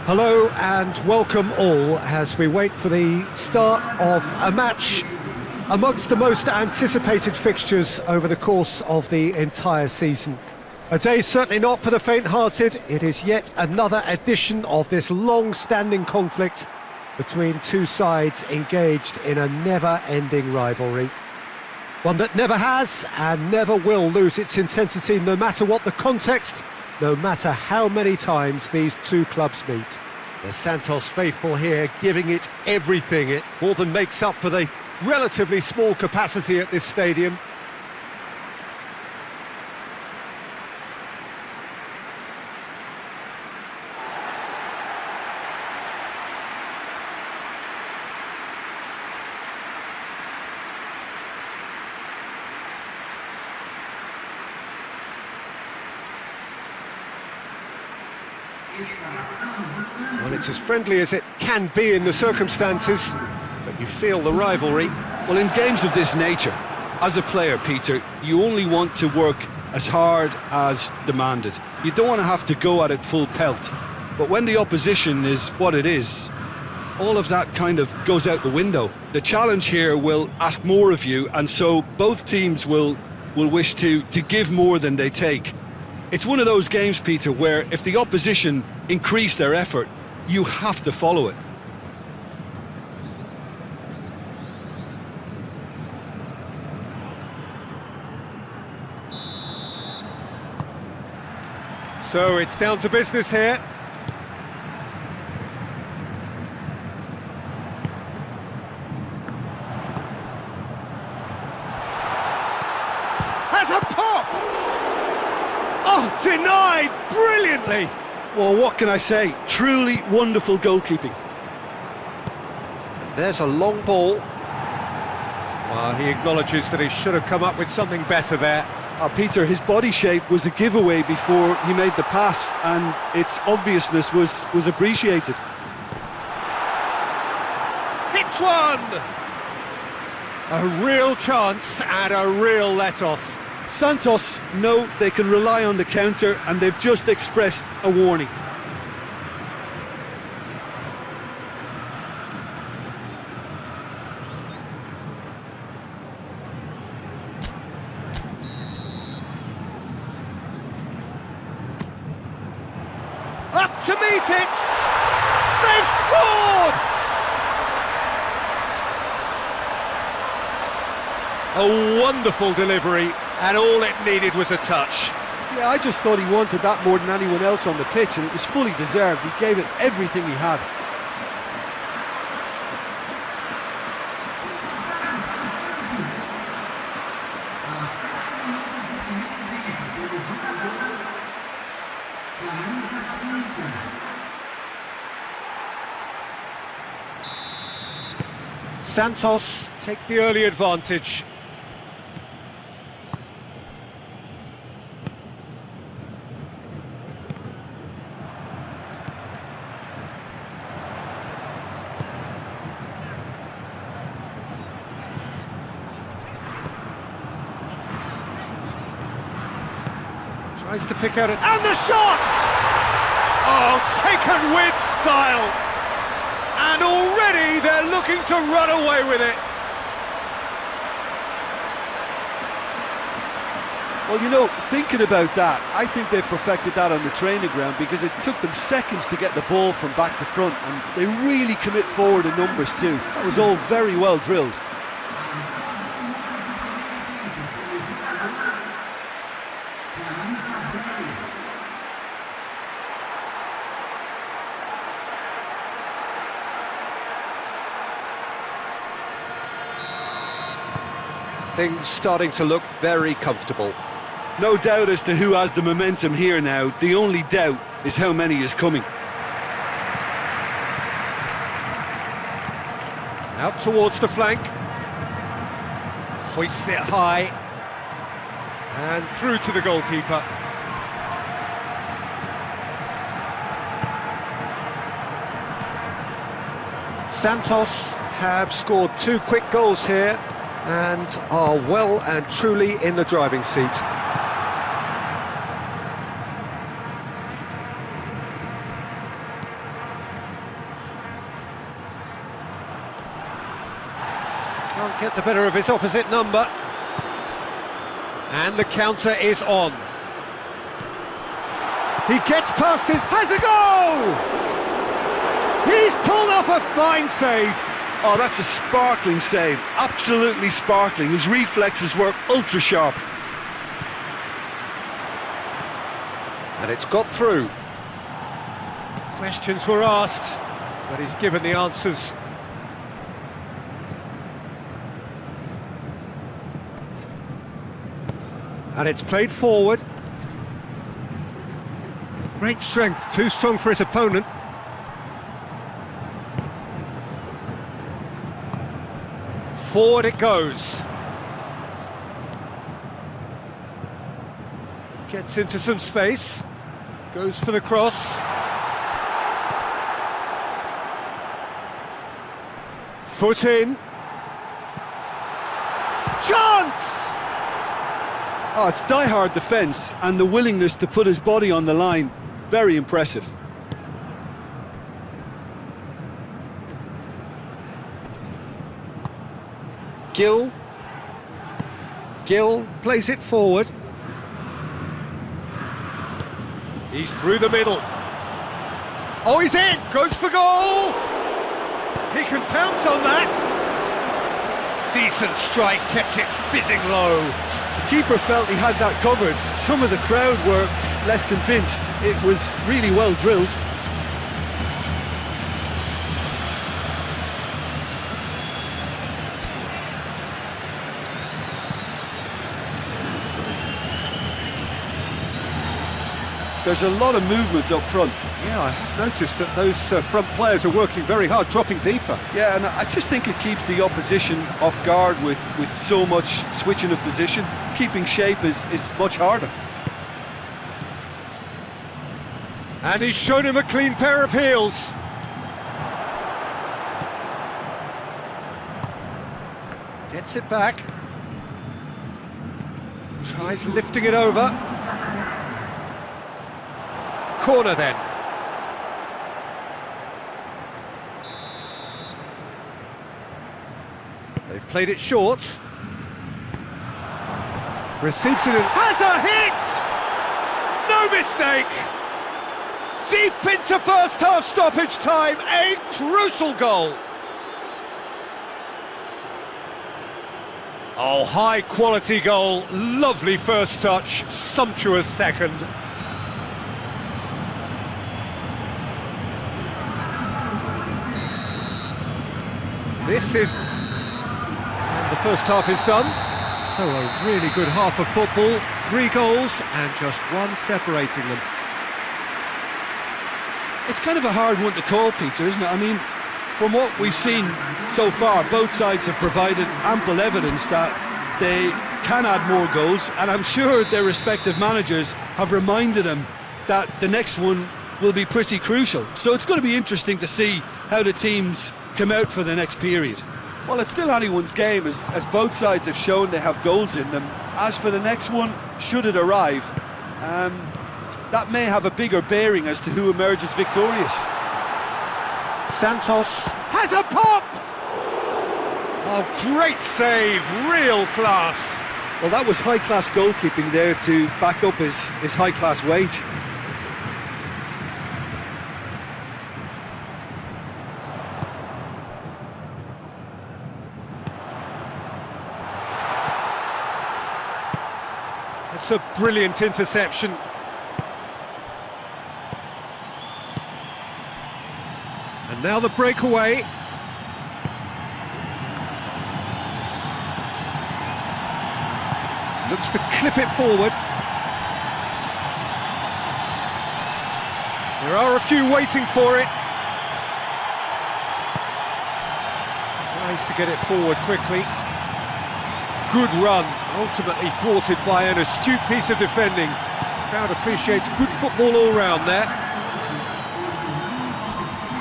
Hello and welcome all as we wait for the start of a match amongst the most anticipated fixtures over the course of the entire season. A day certainly not for the faint-hearted. It is yet another edition of this long-standing conflict between two sides engaged in a never-ending rivalry. One that never has and never will lose its intensity, no matter what the context, no matter how many times these two clubs meet. The Santos faithful here giving it everything. It more than makes up for the relatively small capacity at this stadium. Well, it's as friendly as it can be in the circumstances, but you feel the rivalry. Well, in games of this nature, as a player, Peter, you only want to work as hard as demanded. You don't want to have to go at it full pelt. But when the opposition is what it is, all of that kind of goes out the window. The challenge here will ask more of you, and so both teams will wish to give more than they take. It's one of those games, Peter, where if the opposition increase their effort, you have to follow it. So it's down to business here. Has a pop! Oh, denied brilliantly! Well, what can I say? Truly wonderful goalkeeping. There's a long ball. Well, he acknowledges that he should have come up with something better there. Peter, his body shape was a giveaway before he made the pass, and its obviousness was appreciated. Hits one! A real chance and a real let-off. Santos know they can rely on the counter, and they've just expressed a warning. Up to meet it! They've scored! A wonderful delivery, and all it needed was a touch. Yeah, I just thought he wanted that more than anyone else on the pitch, and it was fully deserved. He gave it everything he had. Santos take the early advantage. Tries to pick out it, and the shot! Oh, taken with style! And already they're looking to run away with it. Well, you know, thinking about that, I think they've perfected that on the training ground, because it took them seconds to get the ball from back to front, and they really commit forward in numbers too. That was all very well drilled. Things starting to look very comfortable. No doubt as to who has the momentum here now. The only doubt is how many is coming. Out towards the flank. Hoists it high. And through to the goalkeeper. Santos have scored 2 quick goals here and are well and truly in the driving seat. Can't get the better of his opposite number. And the counter is on. He gets past his... has a goal! He's pulled off a fine save. Oh, that's a sparkling save. Absolutely sparkling. His reflexes were ultra sharp. And it's got through. Questions were asked, but he's given the answers. And it's played forward. Great strength, too strong for his opponent. Forward it goes. Gets into some space. Goes for the cross. Foot in. Chance! Oh, it's die-hard defence and the willingness to put his body on the line. Very impressive. Gill plays it forward. He's through the middle. Oh, he's in! Goes for goal! He can pounce on that. Decent strike, kept it fizzing low. The keeper felt he had that covered. Some of the crowd were less convinced. It was really well drilled. There's a lot of movement up front. Yeah, I've noticed that those front players are working very hard, dropping deeper. Yeah, and I just think it keeps the opposition off guard with so much switching of position. Keeping shape is much harder. And he's shown him a clean pair of heels. Gets it back. Tries lifting it over. Corner then. They've played it short. Receives it and has a hit! No mistake! Deep into first half stoppage time, a crucial goal. Oh, high quality goal, lovely first touch, sumptuous second. This is... and the first half is done. So a really good half of football. 3 goals and just one separating them. It's kind of a hard one to call, Peter, isn't it? I mean, from what we've seen so far, both sides have provided ample evidence that they can add more goals, and I'm sure their respective managers have reminded them that the next one will be pretty crucial. So it's going to be interesting to see how the teams come out for the next period. Well, it's still anyone's game, as both sides have shown they have goals in them. As for the next one, should it arrive, that may have a bigger bearing as to who emerges victorious. Santos has a pop! Oh, great save, real class. Well, that was high-class goalkeeping there to back up his high-class wage. It's a brilliant interception. And now the breakaway. Looks to clip it forward. There are a few waiting for it. Tries to get it forward quickly. Good run, ultimately thwarted by an astute piece of defending. Crowd appreciates good football all round there.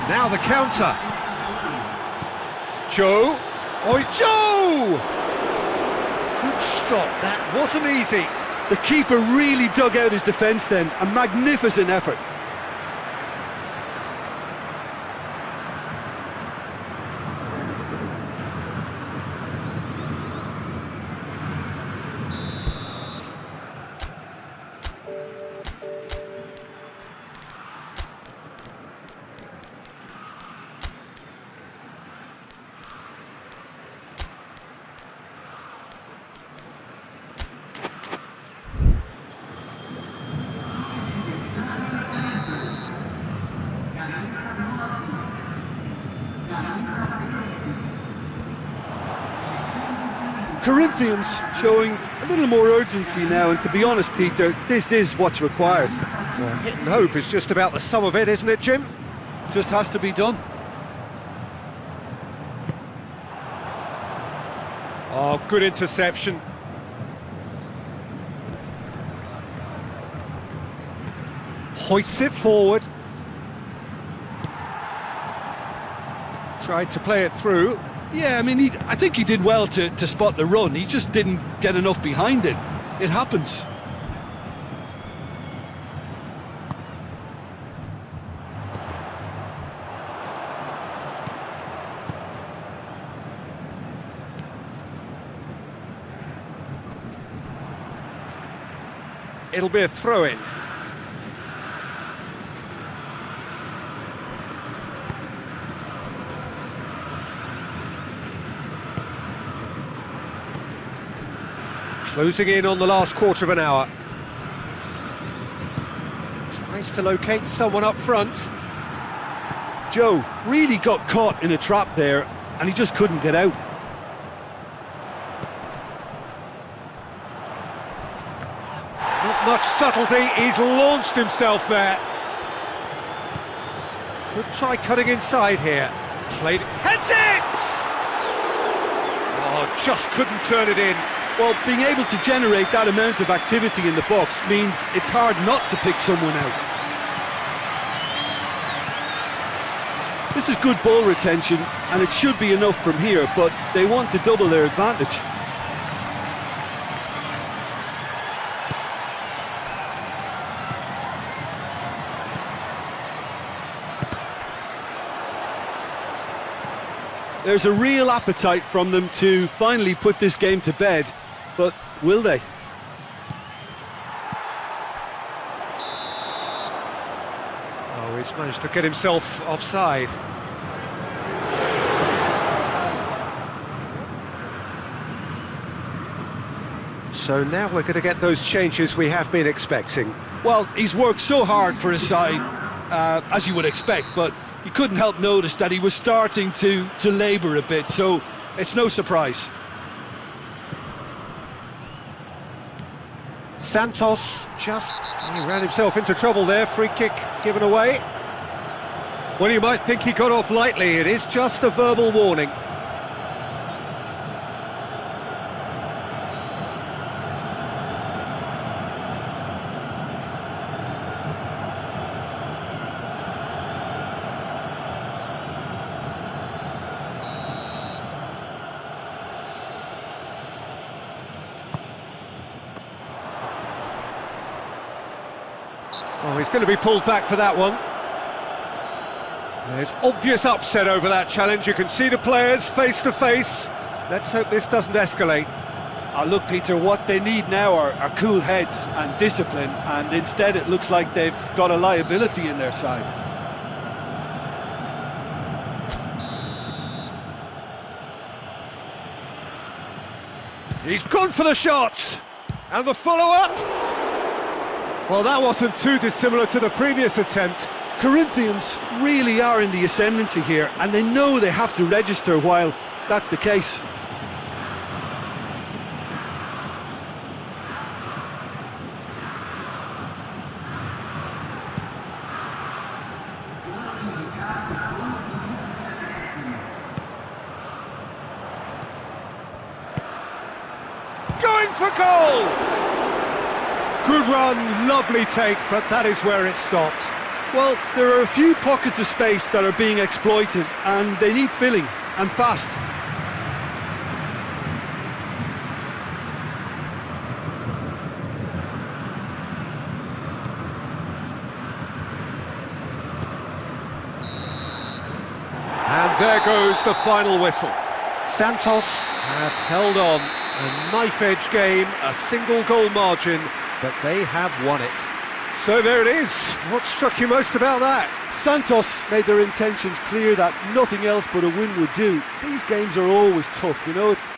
Now the counter. Joe. Oh, it's Joe! Good stop, that wasn't easy. The keeper really dug out his defence then, a magnificent effort. Corinthians showing a little more urgency now, and to be honest, Peter, this is what's required. Well, hit and hope is just about the sum of it, isn't it, Jim? Just has to be done. Oh, good interception. Hoists it forward. Tried to play it through. Yeah, I mean, I think he did well to spot the run. He just didn't get enough behind it. It happens. It'll be a throw-in. Closing in on the last quarter of an hour. Tries to locate someone up front. Joe really got caught in a trap there, and he just couldn't get out. Not much subtlety, he's launched himself there. Could try cutting inside here. Played, heads it! Oh, just couldn't turn it in. Well, being able to generate that amount of activity in the box means it's hard not to pick someone out. This is good ball retention, and it should be enough from here, but they want to double their advantage. There's a real appetite from them to finally put this game to bed, but will they? Oh, he's managed to get himself offside. So now we're going to get those changes we have been expecting. Well, he's worked so hard for his side, as you would expect, but you couldn't help notice that he was starting to labour a bit, so it's no surprise. Santos he ran himself into trouble there. Free kick given away. Well, you might think he got off lightly. It is just a verbal warning. Oh, he's going to be pulled back for that one. There's obvious upset over that challenge. You can see the players face to face. Let's hope this doesn't escalate. Look, Peter, what they need now are cool heads and discipline, and instead it looks like they've got a liability in their side. He's gone for the shot! And the follow-up! Well, that wasn't too dissimilar to the previous attempt. Corinthians really are in the ascendancy here, and they know they have to register while that's the case. Going for goal! Good run, lovely take, but that is where it stopped. Well, there are a few pockets of space that are being exploited, and they need filling, and fast. And there goes the final whistle. Santos have held on. A knife-edge game, a single goal margin, but they have won it. So there it is. What struck you most about that? Santos made their intentions clear that nothing else but a win would do. These games are always tough, you know, it's